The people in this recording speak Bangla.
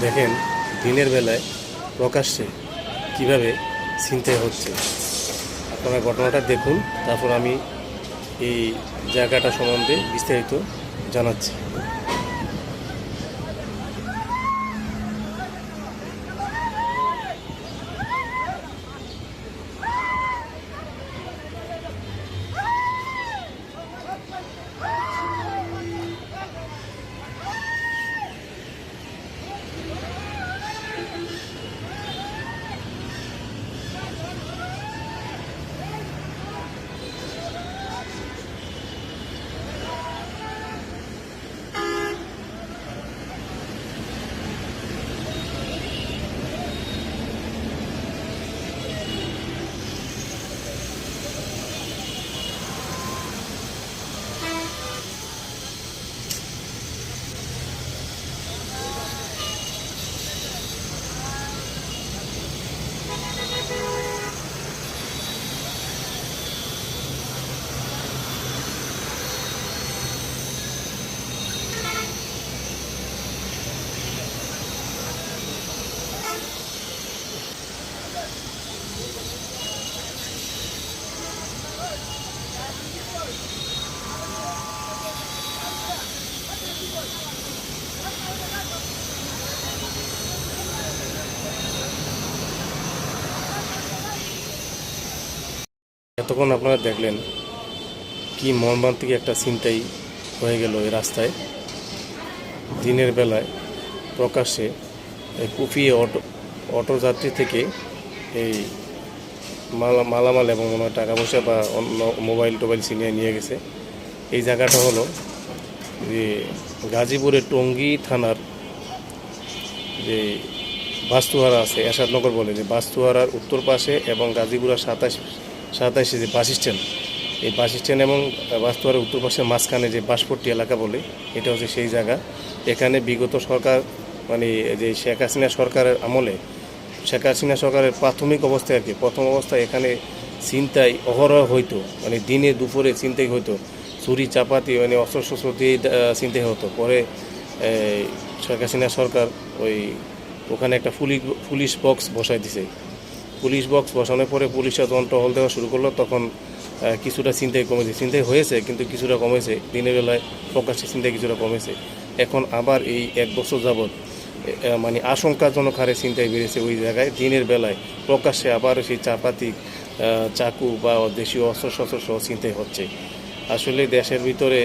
দেখেন দিনের বেলায় প্রকাশ্যে কিভাবে ছিনতাই হচ্ছে। আপনারা ঘটনাটা দেখুন, তারপর আমি এই জায়গাটা সম্বন্ধে বিস্তারিত জানাচ্ছি। এতক্ষণ আপনারা দেখলেন কি মর্মান্তিক একটা ছিনতাই হয়ে গেল এই রাস্তায়। দিনের বেলায় প্রকাশ্যে কুপিয়ে অটো যাত্রী থেকে এই মালামাল এবং টাকা পয়সা বা অন্য মোবাইল টোবাইল ছিনিয়ে নিয়ে গেছে। এই জায়গাটা হলো যে গাজীপুরের টঙ্গী থানার যে বাস্তুহারা আছে, এরশাদনগর বলে, যে বাস্তুহারার উত্তর পাশে এবং গাজীপুরের সাতাশে যে বাস স্ট্যান্ড, এই বাস স্ট্যান্ড এবং বাস্তুহারার উত্তর পাশের মাঝখানে যে বাঁশপট্টি এলাকা বলে, এটা হচ্ছে সেই জায়গা। এখানে বিগত সরকার মানে যে শেখ হাসিনা সরকারের আমলে, শেখ হাসিনা সরকারের প্রাথমিক অবস্থায় আর কি, প্রথম অবস্থায় এখানে ছিনতাই অহরহ হইতো, মানে দিনে দুপুরে ছিনতাই হইতো, চুরি চাপাতি মানে অস্ত্র শস্ত্র দিয়ে ছিনতাই হতো। পরে শেখ হাসিনা সরকার ওখানে একটা পুলিশ বক্স বসাই দিছে। পুলিশ বক্স বসানোর পরে পুলিশরা যখন টহল দেওয়া শুরু করলো, তখন কিছুটা ছিনতাই কমেছে। ছিনতাই হয়েছে কিন্তু কিছুটা কমেছে, দিনের বেলায় প্রকাশ্যে ছিনতাই কিছুটা কমেছে। এখন আবার এই এক বছর যাবৎ মানে আশঙ্কাজনক হারে ছিনতাই বেড়েছে ওই জায়গায়। দিনের বেলায় প্রকাশ্যে আবার সেই চাপাতি, চাকু বা দেশীয় অস্ত্র শস্ত্র সহ ছিনতাই হচ্ছে। আসলে দেশের ভিতরে